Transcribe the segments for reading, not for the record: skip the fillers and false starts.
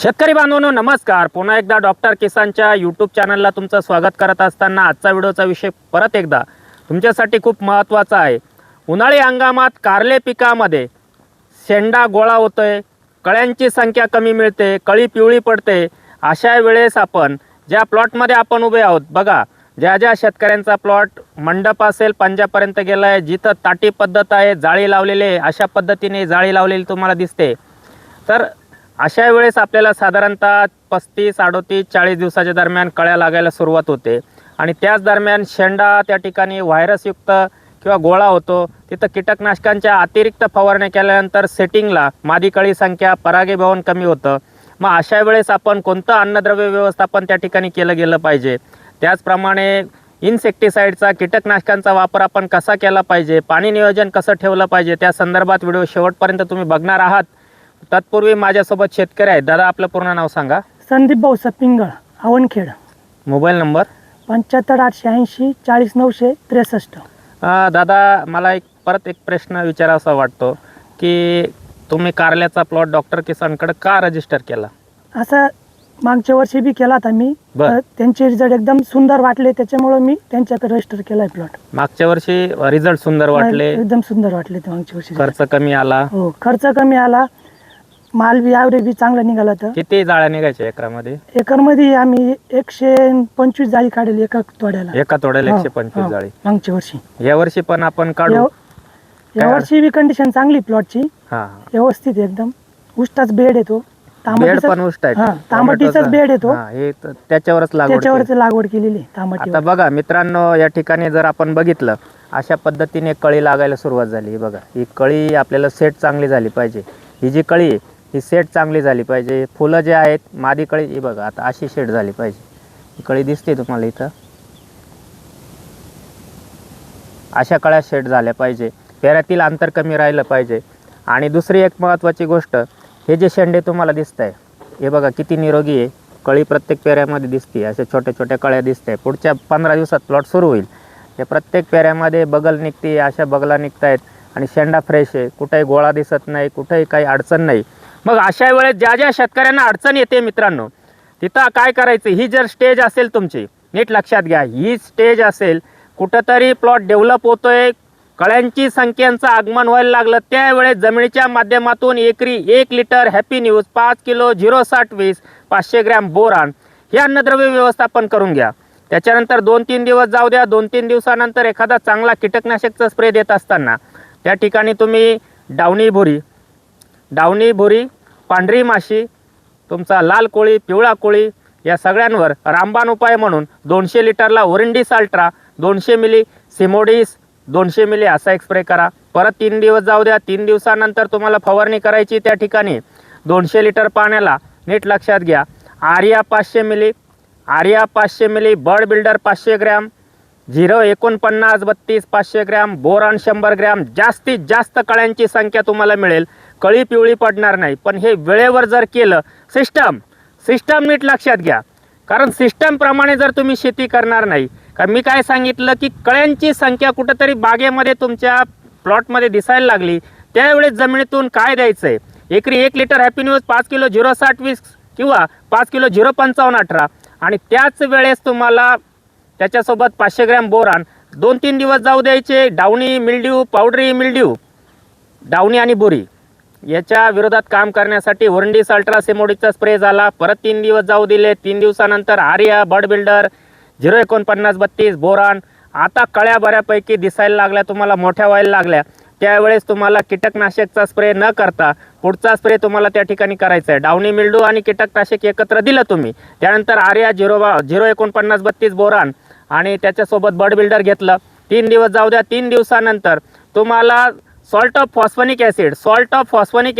शेतकरी बांधवांनो नमस्कार। पुन्हा एकदा डॉक्टर किसानच्या यूट्यूब चॅनलला तुमचं स्वागत करत असताना आजचा व्हिडिओचा विषय परत एकदा तुमच्यासाठी खूप महत्त्वाचा आहे। उन्हाळी हंगामात कारले पिकामध्ये शेंडा गोळा होतोय, कळ्यांची संख्या कमी मिळते, कळी पिवळी पडते। अशा वेळेस आपण ज्या प्लॉटमध्ये आपण उभे आहोत बघा, ज्या शेतकऱ्यांचा प्लॉट मंडप असेल पंजापर्यंत गेला आहे, जिथं ताटी पद्धत आहे, जाळी लावलेली आहे, अशा पद्धतीने जाळी लावलेली तुम्हाला दिसते। तर अशा वेळेस आपल्याला साधारणतः 35, 38, 40 दिवसाच्या दरम्यान कळ्या लागायला सुरुवात होते आणि त्याच दरम्यान शेंडा त्या ठिकाणी व्हायरसयुक्त किंवा गोळा होतो। तिथं कीटकनाशकांच्या अतिरिक्त फवारण्या केल्यानंतर सेटिंगला मादी कळी संख्या परागीभवन कमी होतं। मग अशा वेळेस आपण कोणतं अन्नद्रव्य व्यवस्थापन त्या ठिकाणी केलं गेलं पाहिजे, त्याचप्रमाणे इन्सेक्टिसाइडचा कीटकनाशकांचा वापर आपण कसा केला पाहिजे, पाणी नियोजन कसं ठेवलं पाहिजे, त्या संदर्भात व्हिडिओ शेवटपर्यंत तुम्ही बघणार आहात। तत्पूर्वी माझ्यासोबत शेतकरी आहेत। दादा आपलं पूर्ण नाव सांगा। संदीप भाऊसाहेब पिंगळ, आवनखेड। Mobile number 75 880 40 963। दादा मला परत एक प्रश्न विचारावासा वाटतो की तुम्ही कारल्याचा प्लॉट डॉक्टर किसानकडे का रजिस्टर केला? असं मागच्या वर्षी बी केला होता मी, त्यांचे रिझल्ट एकदम सुंदर वाटले, त्याच्यामुळे मी त्यांच्याकडे रजिस्टर केलाय प्लॉट। मागच्या वर्षी रिझल्ट सुंदर वाटले, एकदम सुंदर वाटले ते मागच्या वर्षी। खर्च कमी आला? हो, खर्च कमी आला, माल बी ॲव्हरेज बी चांगला निघाला होता। किती जाळ्या निघायच्या एकरामध्ये? एकरमध्ये आम्ही 125 जाळी काढली एका तोड्याला। एका तोड्याला 125 जाळी मागच्या वर्षी। या वर्षी पण आपण काढू? या वर्षी बी कंडिशन चांगली प्लॉटची, हा व्यवस्थित एकदम। उष्टाच बेड येतो, बेड पण उष्ट आहे, तांबटीचाच बेड येतो, हे त्याच्यावरच लागवड केलेली तांबटी। आता बघा मित्रांनो, या ठिकाणी जर आपण बघितलं अशा पद्धतीने कळी लागायला सुरुवात झाली। बघा ही कळी आपल्याला सेट चांगली झाली पाहिजे, ही जी कळी ही सेट चांगली झाली पाहिजे। फुलं जे आहेत मादी कळी ही बघा आता अशी सेट झाली पाहिजे। ही कळी दिसते तुम्हाला इथं, अशा कळ्या सेट झाल्या पाहिजे, पेऱ्यातील अंतर कमी राहिलं पाहिजे। आणि दुसरी एक महत्त्वाची गोष्ट, हे जे शेंडे तुम्हाला दिसत आहे हे बघा किती निरोगी आहे, कळी प्रत्येक पेऱ्यामध्ये दिसते, अशा छोट्या छोट्या कळ्या दिसत आहे। पुढच्या 15 दिवसात प्लॉट सुरू होईल, हे प्रत्येक पेऱ्यामध्ये बगल निघते, अशा बगला निघत आहेत आणि शेंडा फ्रेश आहे, कुठेही गोळा दिसत नाही, कुठेही काही अडचण नाही। मग अशा वेळेस ज्या शेतकऱ्यांना अडचण येते मित्रांनो, तिथं काय करायचं, ही जर स्टेज असेल तुमची, नीट लक्षात घ्या, ही स्टेज असेल, कुठंतरी प्लॉट डेव्हलप होतोय, कळ्यांची संख्यांचं आगमन व्हायला लागलं, त्यावेळेस जमिनीच्या माध्यमातून एकरी 1 litre happy news, 5 kilo 06020, 500 gram boron हे अन्नद्रव्य व्यवस्थापन करून घ्या। त्याच्यानंतर 2-3 दिवस जाऊ द्या, 2-3 दिवसानंतर एखादा चांगला कीटकनाशकचा स्प्रे देत असताना त्या ठिकाणी तुम्ही डावणी भुरी, पांढरी माशी, तुमचा लाल कोळी, पिवळा कोळी या सगळ्यांवर रामबाण उपाय म्हणून 200 लिटरला ओरिंडिस अल्ट्रा, 200 मिली सिमोडिस, 200 मिली असा एक स्प्रे करा। परत 3 दिवस जाऊ द्या, 3 दिवसानंतर तुम्हाला फवारणी करायची, त्या ठिकाणी 200 लिटर पाण्याला नीट लक्षात घ्या आर्या 500 मिली, बर्ड बिल्डर 500 ग्रॅम, 04932 500 ग्रॅम, बोरान 100 ग्रॅम। जास्तीत जास्त कळ्यांची संख्या तुम्हाला मिळेल, कळी पिवळी पडणार नाही। पण हे वेळेवर जर केलं, सिस्टम नीट लक्षात घ्या, कारण सिस्टम प्रमाणे जर तुम्ही शेती करणार नाही, कारण मी काय सांगितलं की कळ्यांची संख्या कुठंतरी बागेमध्ये तुमच्या प्लॉटमध्ये दिसायला लागली, त्यावेळेस जमिनीतून काय द्यायचंय, एकरी 1 लिटर हॅपी न्यूज, 5 किलो 06020 किंवा 5 किलो 05518 आणि त्याच वेळेस तुम्हाला त्याच्यासोबत 500 ग्रॅम बोरान 2-3 दिवस जाऊ द्यायचे। डावणी मिल्ड्यू, पावडरी मिल्ड्यू, डावणी आणि बुरी याच्या विरोधात काम करण्यासाठी ओरिंडिस अल्ट्रा सिमोडिसचा स्प्रे झाला। परत 3 दिवस जाऊ दिले, 3 दिवसानंतर आर्या, बर्ड बिल्डर, 04932 बोरान। आता कळ्या बऱ्यापैकी दिसायला लागल्या, तुम्हाला मोठ्या व्हायला लागल्या, त्यावेळेस तुम्हाला कीटकनाशकचा स्प्रे न करता पुढचा स्प्रे तुम्हाला त्या ठिकाणी करायचा आहे। डावणी मिल्ड्यू आणि कीटकनाशक एकत्र दिलं तुम्ही, त्यानंतर आर्या 04932 बोरान आणि त्याच्यासोबत बर्ड बिल्डर घेतलं। 3 दिवस जाऊ द्या, 3 दिवसानंतर तुम्हाला सॉल्ट ऑफ फॉस्फोनिक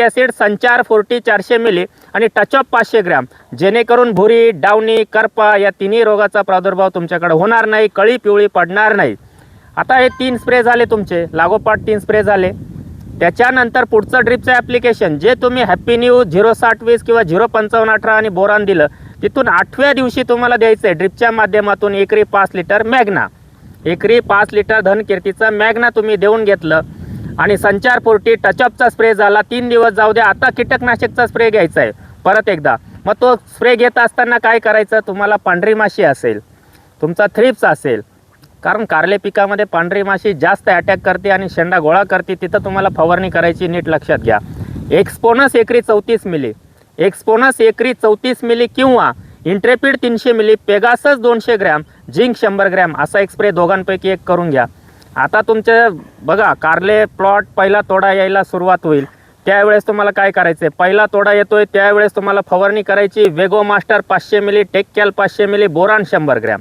ॲसिड संचार 40 400 मिली आणि टच ऑफ 500 ग्रॅम, जेणेकरून भुरी, डावणी, करपा या तिन्ही रोगाचा प्रादुर्भाव तुमच्याकडे होणार नाही, कळी पिवळी पडणार नाही। आता हे 3 स्प्रे झाले तुमचे, लागोपाठ 3 स्प्रे झाले। त्याच्यानंतर पुढचं ड्रिपचं ॲप्लिकेशन जे तुम्ही हॅपी न्यूज 06020 किंवा 05518 आणि बोरान दिलं, तिथून 8व्या दिवशी तुम्हाला द्यायचं आहे ड्रिपच्या माध्यमातून एकरी 5 लिटर मॅग्ना, एकरी 5 लिटर धनकीर्तीचा मॅग्ना तुम्ही देऊन घेतलं आणि संचार 40 टचअपचा स्प्रे झाला। 3 दिवस जाऊ द्या, आता कीटकनाशकचा स्प्रे घ्यायचा आहे परत एकदा। मग तो स्प्रे घेत असताना काय करायचं, तुम्हाला पांढरी माशी असेल, तुमचा थ्रिप्स असेल, कारण कारले पिकामध्ये पांढरी माशी जास्त अटॅक करते आणि शेंडा गोळा करते, तिथं तुम्हाला फवारणी करायची, नीट लक्षात घ्या. एक्सपोनस एकरी 34 मिली, एक्सपोनस एकरी 34 मिली किंवा इंट्रेपिड 300 मिली, पेगासस 200 ग्रॅम, झिंक 100 ग्रॅम असा एक स्प्रे दोघांपैकी एक करून घ्या. आता तुमचे बघा कारले प्लॉट पहिला तोडा यायला सुरुवात होईल, त्यावेळेस तुम्हाला काय करायचं आहे, पहिला तोडा येतोय त्यावेळेस तुम्हाला फवारणी करायची, वेगो मास्टर 500 मिली, टेक्कॅल 500 मिली, बोरान 100 ग्रॅम.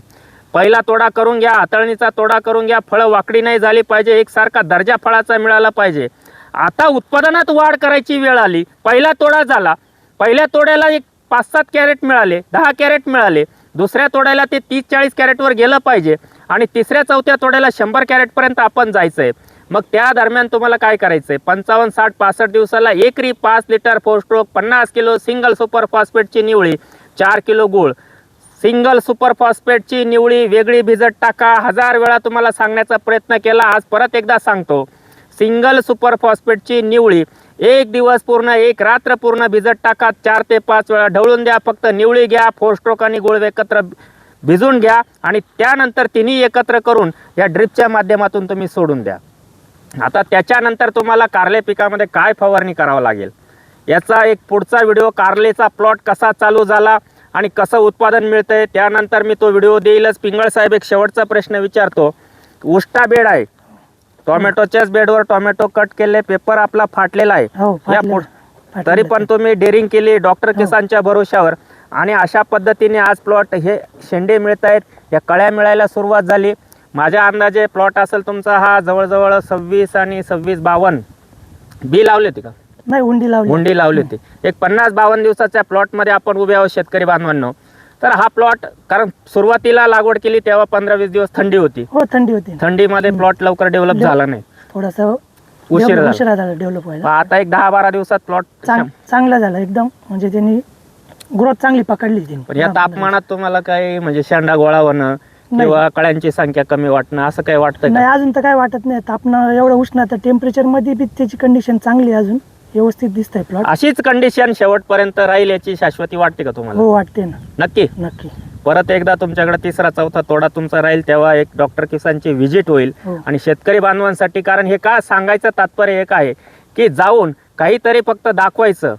पहिला तोडा करून घ्या, हाताळणीचा तोडा करून घ्या, फळं वाकडी नाही झाली पाहिजे, एकसारखा दर्जा फळाचा मिळाला पाहिजे. आता उत्पादनात वाढ करायची वेळ आली, पहिला तोडा झाला, पहिल्या तोड्याला एक 5-7 कॅरेट मिळाले, 10 कॅरेट मिळाले, दुसऱ्या तोड्याला ते 30-40 कॅरेटवर गेलं पाहिजे आणि तिसऱ्या चौथ्या तोड्याला 100 कॅरेटपर्यंत आपण जायचं आहे. मग त्या दरम्यान तुम्हाला काय करायचं आहे, 55, 60, 65 दिवसाला एकरी 5 litre 4 stroke, 50 kilo single super फॉस्फेटची निवळी, 4 किलो गुळ, सिंगल सुपर फॉस्फेटची निवळी वेगळी भिजत टाका. 1000 वेळा तुम्हाला सांगण्याचा प्रयत्न केला, आज परत एकदा सांगतो, सिंगल सुपर फॉस्फेटची निवळी 1 दिवस पूर्ण, 1 रात्र पूर्ण भिजत टाका, 4 ते 5 वेळा ढवळून द्या. फक्त निवळी घ्या, 4 स्ट्रोक आणि गुळ एकत्र भिजून घ्या आणि त्यानंतर तिन्ही एकत्र करून या ड्रिपच्या माध्यमातून तुम्ही सोडून द्या. आता त्याच्यानंतर तुम्हाला कारले पिकामध्ये काय फवारणी करावं लागेल याचा एक पुढचा व्हिडिओ, कारलेचा प्लॉट कसा चालू झाला आणि कसं उत्पादन मिळतंय त्यानंतर मी तो व्हिडिओ देईलच. पिंगळ साहेब एक शेवटचा प्रश्न विचारतो, उष्टा बेड आहे, टोमॅटोच्याच बेडवर टोमॅटो कट केले, पेपर आपला फाटलेला आहे, तरी पण तुम्ही डेअरिंग केली डॉक्टर किसानच्या भरोशावर आणि अशा पद्धतीने आज प्लॉट हे शेंडे मिळत आहेत, या कळ्या मिळायला सुरुवात झाली. माझ्या अंदाजे प्लॉट असेल तुमचा हा जवळजवळ 26 आणि 26-52 बी लावले होते का? नाही, हुंडी लावली होती. एक 50-52 दिवसाच्या प्लॉटमध्ये आपण उभे आहोत शेतकरी बांधवांनो. तर हा प्लॉट, कारण सुरुवातीला लागवड केली तेव्हा 15-20 दिवस थंडी होती. हो, थंडी होती. थंडीमध्ये प्लॉट लवकर डेव्हलप झाला नाही, थोडासा उशीर झाला डेव्हलप व्हायला. आता एक 10-12 दिवसात प्लॉट चांगला झाला एकदम, म्हणजे त्यांनी ग्रोथ चांगली पकडली त्यांनी. पण या तापमानात तुम्हाला काही म्हणजे शेंडा गोळा होणं किंवा कळ्यांची संख्या कमी वाटणं असं काही वाटतं नाही? अजून तर काय वाटत नाही. तापणं एवढं उष्णता टेम्परेचर मध्ये बी त्याची कंडिशन चांगली आहे, अजून व्यवस्थित दिसतंय प्लॉट. अशीच कंडिशन शेवटपर्यंत राहील याची शाश्वती वाटते का तुम्हाला? हो, वाटते ना. नक्की. परत एकदा तुमच्याकडे 3रा-4था तोडा तुमचा राहील तेव्हा एक डॉक्टर किसानची व्हिजिट होईल आणि शेतकरी बांधवांसाठी, कारण हे का सांगायचं तात्पर्य एक आहे की जाऊन काहीतरी फक्त दाखवायचं,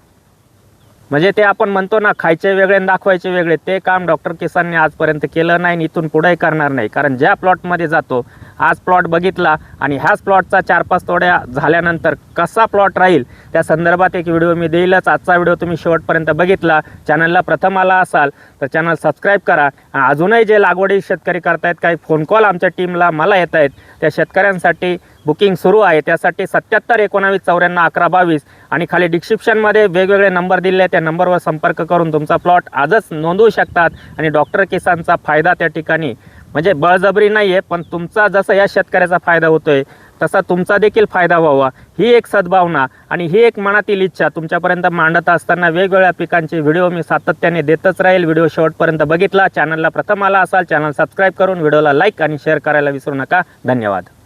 म्हणजे ते आपण म्हणतो ना खायचे वेगळे आणि दाखवायचे वेगळे, ते काम डॉक्टर किसानने आजपर्यंत केलं नाही, इथून पुढे करणार नाही. कारण ज्या प्लॉटमध्ये जातो, आज प्लॉट बघितला आणि ह्याच प्लॉटचा 4-5 तोड्या झाल्यानंतर कसा प्लॉट राहील त्या संदर्भात एक व्हिडिओ मी देईलच. आजचा व्हिडिओ तुम्ही शेवटपर्यंत बघितला, चॅनलला प्रथम आला असाल तर चॅनल सबस्क्राईब करा. अजूनही जे लागवडी शेतकरी करतायत, काही फोन कॉल आमच्या टीमला मला येत आहेत, त्या शेतकऱ्यांसाठी बुकिंग सुरू आहे, त्यासाठी 77 19 94 11 22 आणि खाली डिस्क्रिप्शनमध्ये वेगवेगळे नंबर दिले, त्या नंबरवर संपर्क करून तुमचा प्लॉट आजच नोंदवू शकतात आणि डॉक्टर किसानचा फायदा त्या ठिकाणी, म्हणजे बळजबरी नाही आहे, पण तुमचा जसा या शेतकऱ्याचा फायदा होतोय तसा तुमचा देखील फायदा व्हावा, ही एक सद्भावना आणि ही एक मनातील इच्छा तुमच्यापर्यंत मांडत असताना वेगवेगळ्या पिकांचे व्हिडिओ मी सातत्याने देतच राहील. व्हिडिओ शेवटपर्यंत बघितला, चॅनलला प्रथम आला असाल चॅनल सबस्क्राईब करून व्हिडिओला लाईक आणि शेअर करायला विसरू नका. धन्यवाद.